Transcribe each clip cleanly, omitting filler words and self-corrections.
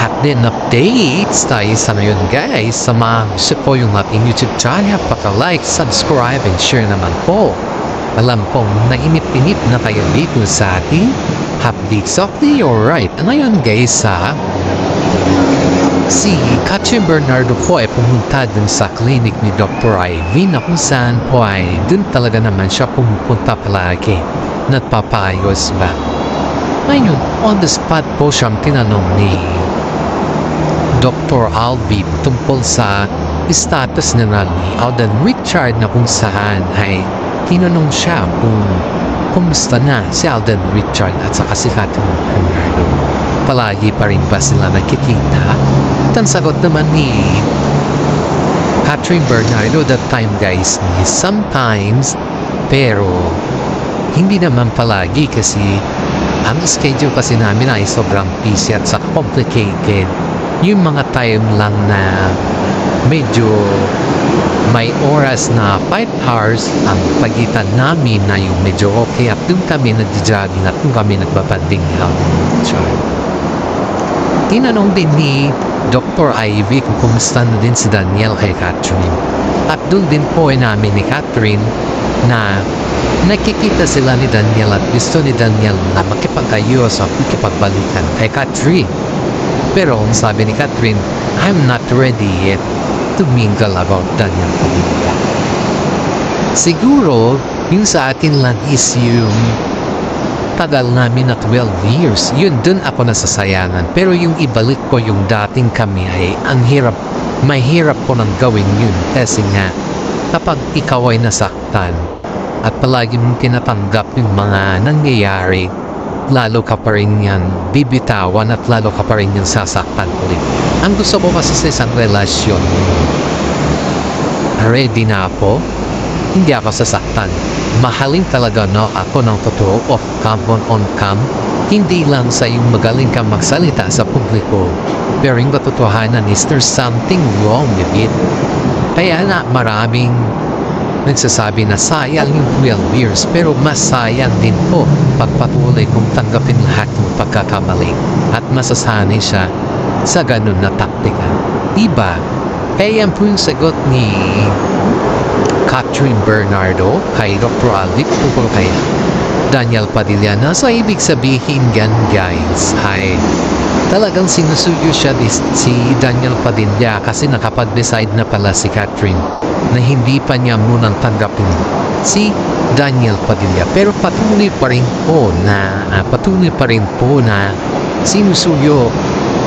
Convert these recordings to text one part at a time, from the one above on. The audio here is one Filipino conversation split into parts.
lahat din updates tayo sa ngayon guys. Samahan po yung ating YouTube channel. Paka-like, subscribe, and share naman po. Alam kong nainip-inip na tayo dito sa ating updates of the alright. Ngayon guys si Catherine Bernardo po ay pumunta dun sa clinic ni Dr. Ivy na kung saan po ay dun talaga naman siya pumupunta palagi. Nagpapaayos ba? Ngayon, on the spot po siyang tinanong ni Dr. Alvy tungkol sa status na ni Alden Richard na kung saan ay tinanong siya kung kumusta na si Alden Richard at saka si Catherine Bernardo. Palagi pa rin ba sila nakikita? At ang sagot naman ni Catherine Bernardo that time guys is sometimes, pero hindi naman palagi kasi ang schedule kasi namin ay sobrang busy at saka complicated. Yung mga time lang na medyo may oras na 5 hours ang pagitan namin na yung medyo okay at doon kami nag-jogging at doon kami nagbabanding ng chart. Tinanong din ni Dr. Ivy kung kumusta na din si Daniel kay Catherine. At doon din po namin ni Catherine na nakikita sila ni Daniel at gusto ni Daniel na makipag-ayos o makipagbalikan kay Catherine. Pero ang sabi ni Catherine, I'm not ready yet to mingle about Daniel Padilla. Siguro, yung sa akin lang is yung tagal namin na 12 years. Yun, dun ako nasasayangan. Pero yung ibalik ko yung dating kami ay ang hirap, mahirap ko nang gawin yun. Kasi nga, kapag ikaw ay nasaktan at palagi mong tinatanggap yung mga nangyayari, lalo ka pa rin yan bibitawan at lalo ka pa rin yan sasaktan ulit. Ang gusto ko kasi sa isang relasyon, ready na ako, hindi ako sasaktan. Mahalin talaga na ako ng totoo, off cam, on cam. Hindi lang sa yung magaling kang magsalita sa publiko, pero yung katotohanan is there's something wrong with it. Kaya na maraming nagsasabi na sayang yung 12 years, pero mas sayang din po pagpatuloy kung tanggapin lahat ng pagkakamali at masasanay siya sa ganun na taktika. Diba? Kaya yan po yung sagot ni Catherine Bernardo kay Dr. Alvy tungkol kay Daniel Padilla. So ibig sabihin yan guys ay talagang sinusuyo siya si Daniel Padilla kasi nakapag-decide na pala si Catherine na hindi pa niya munang tanggapin si Daniel Padilla. Pero patuloy pa rin po na sinusuyo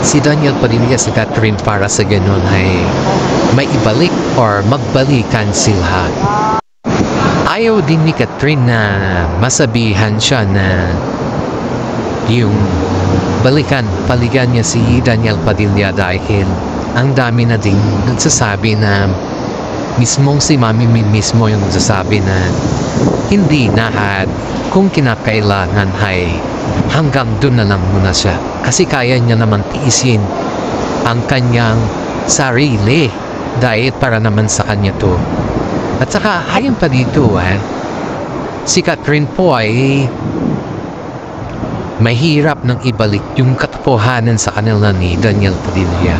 si Daniel Padilla si Catherine para sa ganun ay may ibalik or magbalikan sila. Ayaw din ni Catherine na masabihan siya na yung paligan niya si Daniel Padilla dahil ang dami na din nagsasabi na mismong si Mami mismo yung nagsasabi na hindi na at kung kinakailangan ay hanggang doon na lang muna siya kasi kaya niya naman tiisin ang kanyang sarili dahil para naman sa kanya to. At saka ayon pa dito si Catherine po ay mahirap nang ibalik yung katotohanan sa kanila ni Daniel Padilla.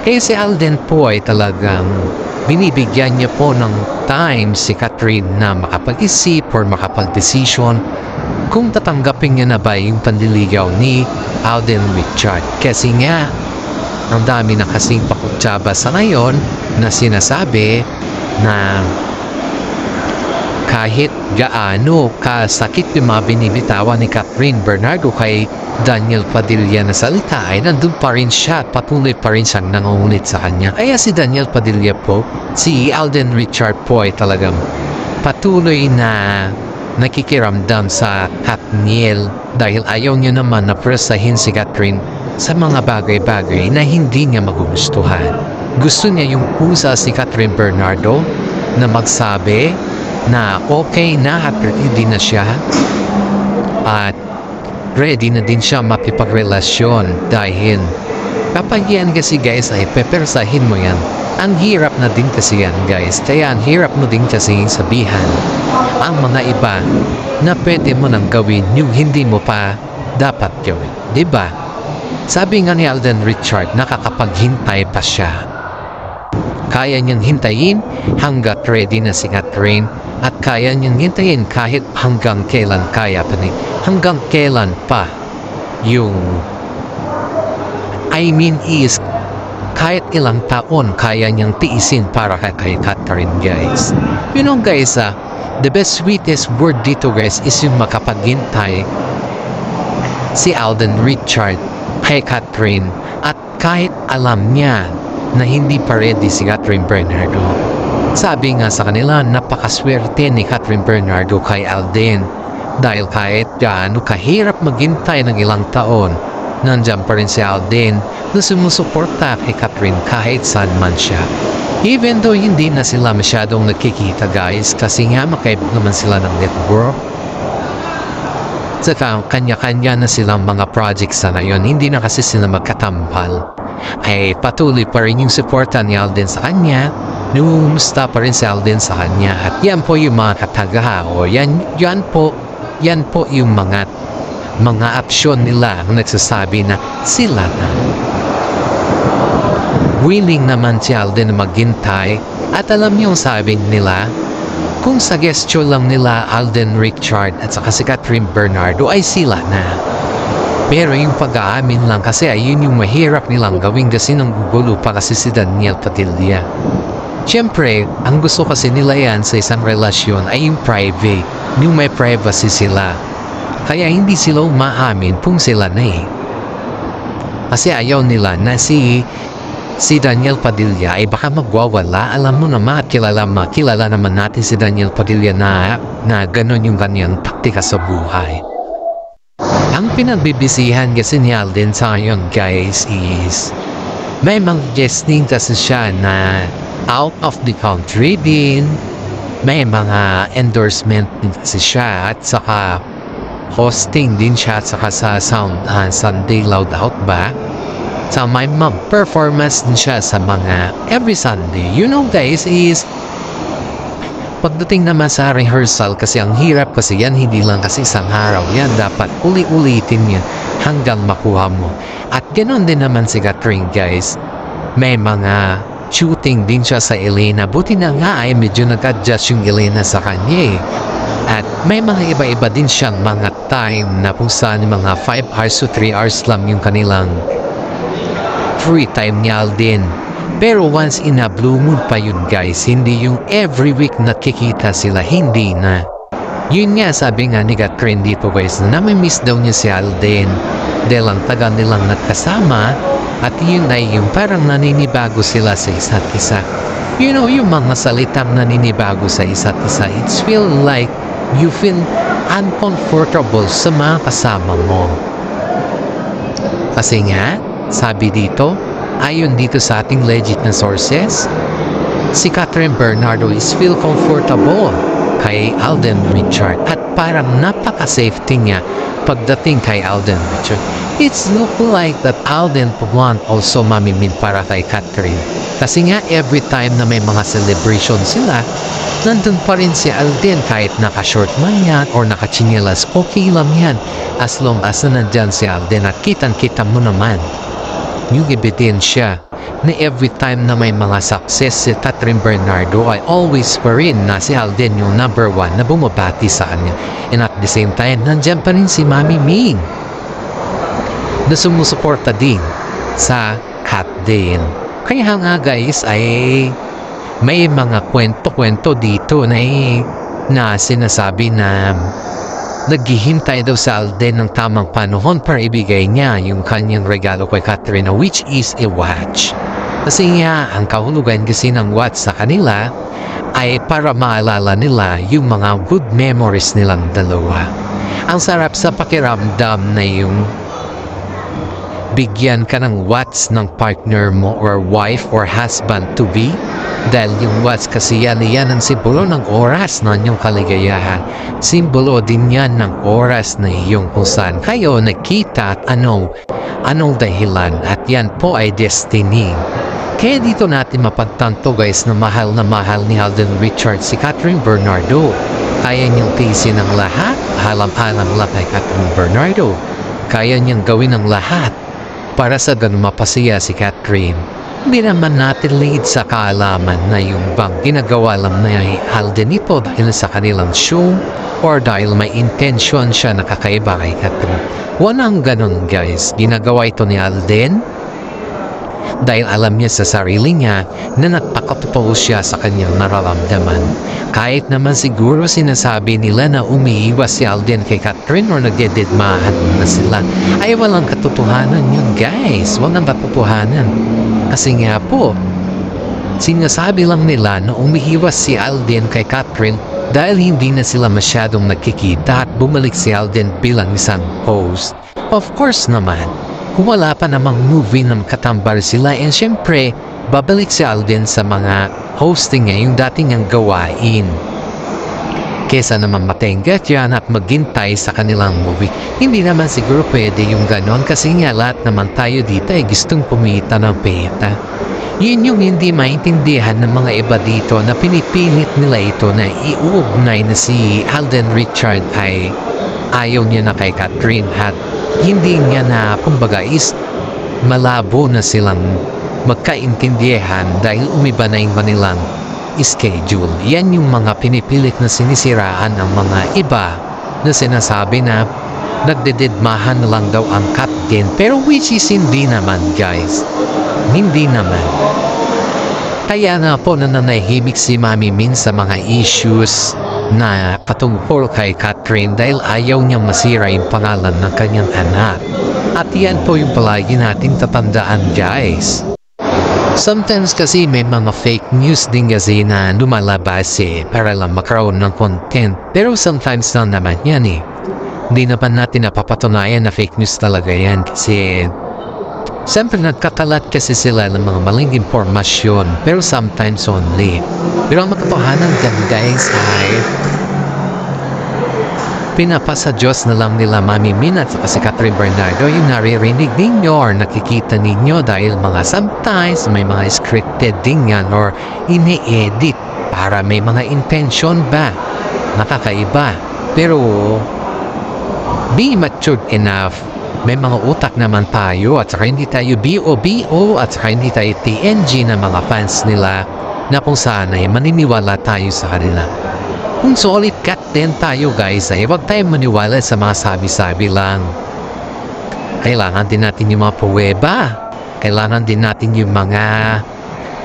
Kaya si Alden po ay talagang binibigyan niya po ng time si Catherine na makapag-isip or makapag-decision kung tatanggapin niya na ba yung panliligaw ni Alden Richard. Kasi nga, ang dami na kasing pakutsaba sa ngayon na sinasabi na kahit gaano kasakit yung mga binibitawan ni Catherine Bernardo kay Daniel Padilla na salita ay nandun pa rin siya at patuloy pa rin siyang nangungulit sa kanya. Kaya si Daniel Padilla po, si Alden Richard po ay talagang patuloy na nakikiramdam sa Katniel dahil ayaw niya naman na presahin si Catherine sa mga bagay-bagay na hindi niya magugustuhan. Gusto niya yung pusa si Catherine Bernardo na magsabi na okay na at ready na siya at ready na din siya makipagrelasyon dahil kapag yan kasi guys ay pepersahin mo yan. Ang hirap na din kasi yan guys, kaya ang hirap mo din kasi sabihan ang mga iba na pwede mo nang gawin yung hindi mo pa dapat gawin, diba? Sabi nga ni Alden Richard, nakakapaghintay pa siya. Kaya niyang hintayin hanggat ready na si Catherine at kaya niyang hintayin kahit hanggang kailan kaya pa ni. Hanggang kailan pa yung kahit ilang taon kaya niyang tiisin para kay Catherine, guys. You know, guys, the best sweetest word dito, guys, is yung makapaghintay si Alden Richard kay Catherine at kahit alam niya na hindi pa ready si Catherine Bernardo. Sabi nga sa kanila, napakaswerte ni Catherine Bernardo kay Alden dahil kahit gaano kahirap maghintay ng ilang taon, nandiyan pa rin si Alden na sumusuporta kay Catherine kahit saan man siya. Even though hindi na sila masyadong nagkikita, guys, kasi nga makaibig naman sila ng network. Saka kanya-kanya na silang mga projects na ngayon, hindi na kasi sila magkatambal. Ay patuloy pa rin yung suporta ni Alden sa kanya, numusta pa rin si Alden sa kanya. At yan po yung mga katagaha, o yan po yung mga opsyon nila ang nagsasabi na sila na. Willing naman si Alden na maghintay at alam niyo yung sabi nila, kung suggestion lang nila Alden Richard at saka si Catherine Bernardo ay sila na. Pero yung pag-aamin lang kasi ayun yung mahirap nilang gawin kasi nang gugulo pa kasi si Daniel Padilla. Siyempre, ang gusto kasi nila yan sa isang relasyon ay yung private, yung may privacy sila. Kaya hindi sila umaamin kung sila na eh. Kasi ayaw nila na si Daniel Padilla ay baka magwawala. Alam mo naman, kilala naman natin si Daniel Padilla na gano'n yung kanyang taktika sa buhay. Ang pinagbibisihan kasi ni Alden sa ngayon, guys, is may mga guesting kasi siya na out of the country din. May mga endorsement din kasi siya at saka hosting din siya at saka sa Sunday Loud Out ba? So may performance din siya sa mga every Sunday. You know, guys, is pagdating naman sa rehearsal kasi ang hirap kasi yan, hindi lang kasi isang araw yan, dapat uli-ulitin yan hanggang makuha mo. At ganoon din naman si Catherine, guys, may mga shooting din siya sa Elena. Buti na nga ay medyo nag-adjust yung Elena sa kanya eh. At may mga iba-iba din siyang mga time na kung saan mga 5 hours to 3 hours lang yung kanilang free time ni Alden. Pero once in a blue moon pa yun, guys, hindi yung every week nakikita sila, hindi na. Yun nga sabi nga ni Catherine dito, guys, na namimiss daw niya si Alden dahil ang tagal nilang nagkasama at yun ay yung parang naninibago sila sa isa't isa. You know, yung mga salitang naninibago sa isa't isa, it's feel like you feel uncomfortable sa mga kasama mo. Kasi nga, sabi dito, ayon dito sa ating legit na sources, si Catherine Bernardo is feel comfortable kay Alden Richard at parang napaka-safety niya pagdating kay Alden Richard. It's look like that Alden want also mamimid para kay Catherine. Kasi nga every time na may mga celebration sila, nandun pa rin si Alden kahit naka-short man yan or naka-chinelas, okay lang yan as long as nandyan si Alden at kitang-kita mo naman yung ebidensya na every time na may mga success si Catherine Bernardo ay always pa rin na si Alden yung number 1 na bumabati sa kanya. And at the same time, nandyan pa rin si Mami Ming na sumusuporta din sa Kat din. Kaya nga, guys, ay may mga kwento-kwento dito na sinasabi na naghihintay daw sa Alden ng tamang panahon para ibigay niya yung kanyang regalo kay Catherine, which is a watch. Kasi nga, ang kahulugan kasi ng watch sa kanila ay para maalala nila yung mga good memories nilang dalawa. Ang sarap sa pakiramdam na yung bigyan ka ng watch ng partner mo or wife or husband to be. Dahil yung watch kasi yan ang simbolo ng oras ng inyong kaligayahan. Simbolo din yan ng oras na iyong kung saan kayo nakita at anong dahilan. At yan po ay destiny. Kaya dito natin mapagtanto, guys, na mahal ni Alden Richard si Catherine Bernardo. Kaya niyang tiisin ang lahat, halam-halang lang kay Catherine Bernardo. Kaya niyang gawin ang lahat para sa ganun mapasaya si Catherine. Hindi naman natin lead sa kaalaman na yung bang ginagawa lang na Alden ito dahil sa kanilang show or dahil may intention siya na kakaiba kay Catherine. Walang ganun guys, ginagawa ito ni Alden dahil alam niya sa sarili niya na nagpakatotoo siya sa kanyang nararamdaman. Kahit naman siguro sinasabi nila na umiiwas si Alden kay Catherine or nagdededmahan na sila, ay walang katotohanan yun guys, walang katotohanan. Kasi nga po, sinasabi lang nila na umiiwas si Alden kay Catherine dahil hindi na sila masyadong nagkikita at bumalik si Alden bilang isang host. Of course naman, kung wala pa namang movie na katambal sila, and syempre, babalik si Alden sa mga hosting niya yung dating niyang gawain. Kesa naman matenggat yan at maghintay sa kanilang movie. Hindi naman siguro pwede yung ganon kasi nga lahat naman tayo dito ay gustong kumita ng peta. Yun yung hindi maintindihan ng mga iba dito na pinipilit nila ito na iuugnay na si Alden Richard ay ayaw niya na kay Catherine at hindi niya na kumbaga is malabo na silang magkaintindihan dahil umiba na yung kanilang schedule. Yan yung mga pinipilit na sinisiraan ng mga iba na sinasabi na nagdededmahan na lang daw ang Catherine. Pero which is hindi naman guys. Hindi naman. Kaya nga po nananahimik si Mami Min sa mga issues na patungkol kay Catherine dahil ayaw niyang masira yung pangalan ng kanyang anak. At yan po yung palagi nating tatandaan guys. Sometimes kasi may mga fake news din kasi na lumalabas para lang makaroon ng content. Pero sometimes lang naman yan Hindi naman natin napapatunayan na fake news talaga yan kasi siyempre nagkakalat kasi sila ng mga maling impormasyon pero sometimes only. Pero ang makatotohanan dyan guys ay pinapasa Diyos na lang nila Mami Min at si Catherine Bernardo yung naririnig ninyo or nakikita ninyo dahil mga sometimes may mga scripted din yan or ini-edit para may mga intention ba nakakaiba. Pero be matured enough, may mga utak naman tayo at saka hindi tayo BO at saka hindi tayo TNG na mga fans nila na kung saan ay maniniwala tayo sa kanila. Kung solid cut din tayo guys ay huwag tayong maniwala sa mga sabi-sabi lang. Kailangan din natin yung mga pruweba. Kailangan din natin yung mga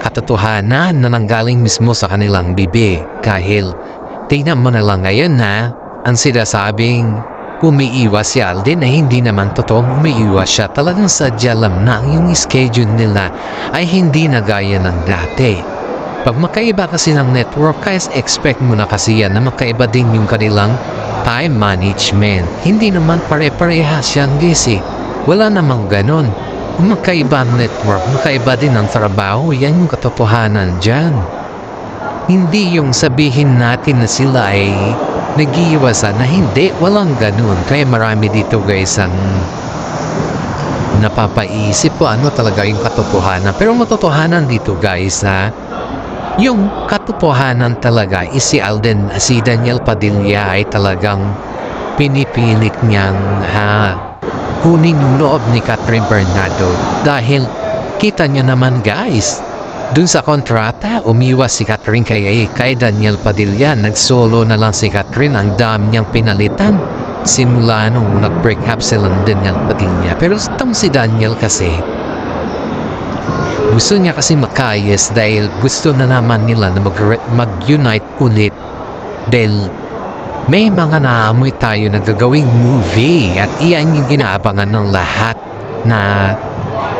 katotohanan na nanggaling mismo sa kanilang bibig. Dahil tingnan mo na lang ngayon na ang sinasabing umiiwas si Alden ay hindi naman totoong umiiwas siya. Talagang sadya lang na yung schedule nila ay hindi na gaya ng dati. Pag makaiba kasi ng network, guys, expect mo na kasi yan na makaiba din yung kanilang time management. Hindi naman pare-parehas yan, guys Wala namang ganon. Kung makaiba ang network, makaiba din ang trabaho, yan yung katotohanan dyan. Hindi yung sabihin natin na sila ay nag-iiwasan na hindi, walang ganon. Kaya marami dito, guys, ang napapaisip po ano talaga yung katotohanan. Pero matotohanan dito, guys, yung katotohanan talaga is si Daniel Padilla ay talagang pinipilit niyang kunin yung loob ni Catherine Bernardo dahil kita niyo naman guys dun sa kontrata umiwas si Catherine kay Daniel Padilla, nagsolo na lang si Catherine, ang dami niyang pinalitan simula nung nag-break up sila ng Daniel Padilla. Pero itong si Daniel kasi gusto niya kasi makayas dahil gusto na naman nila na mag-unite ulit dahil may mga naamoy tayo na gagawing movie at iyan yung ginaabangan ng lahat na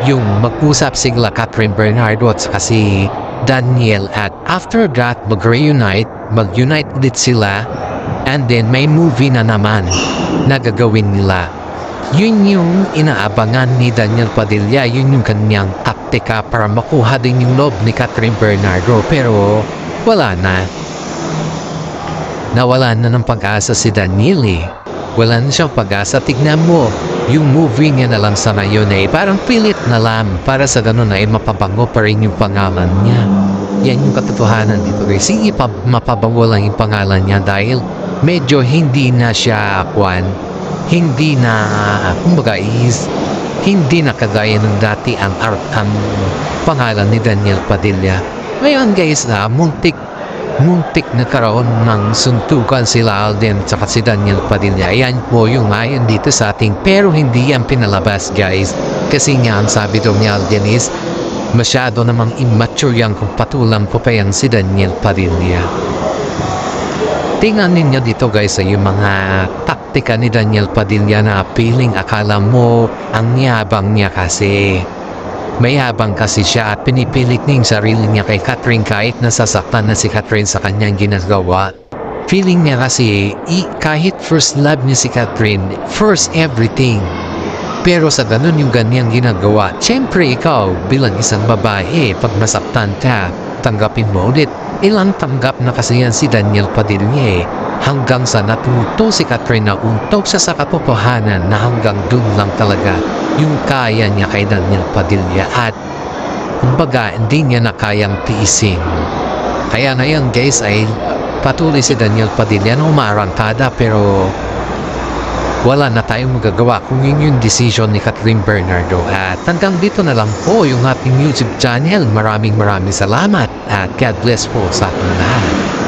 yung mag-usap sila Catherine Bernardo at si Daniel at after that mag-unite ulit sila and then may movie na naman na gagawin nila. Yun yung inaabangan ni Daniel Padilla, yun yung kanyang taktika para makuha din yung loob ni Catherine Bernardo. Pero wala na. Nawala na ng pag-asa si Daniel Wala na siyang pag-asa. Tignan mo, yung movie niya na lang sa ngayon parang pilit na lang para sa ganun mapabango pa rin yung pangalan niya. Yan yung katotohanan dito guys. Sige pa mapabango lang yung pangalan niya dahil medyo hindi na siya hindi na kumbaga Hindi na kagaya ng dati ang pangalan ni Daniel Padilla. Ngayon guys, muntik nagkaroon ng suntukan sila Alden at si Daniel Padilla. Ayan po yung ayon dito sa ating, pero hindi yan pinalabas guys. Kasi nga ang sabi daw ni Alden is, masyado namang immature yan kung patulang po pa yan si Daniel Padilla. Tingnan ninyo dito guys ay yung mga taktika ni Daniel Padilla na feeling akala mo ang yabang niya kasi. Mayabang kasi siya at pinipilit niya yung sarili niya kay Catherine kahit nasasaktan na si Catherine sa kanyang ginagawa. Feeling niya kasi kahit first love niya si Catherine, first everything. Pero sa ganun yung ganyang ginagawa, syempre ikaw bilang isang babae, pag masaktan ka, tanggapin mo ulit. Ilang tanggap na kasi yan si Daniel Padilla hanggang sa natuto si Catherine na untog sa katotohanan na hanggang dun lang talaga yung kaya niya kay Daniel Padilla at kumbaga hindi niya na kayang tiisin. Kaya ngayon guys ay patuloy si Daniel Padilla na umarangkada pero wala na tayong magagawa kung yun yung decision ni Catherine Bernardo. At hanggang dito na lang po yung ating YouTube channel. Maraming salamat at God bless po sa ating lahat.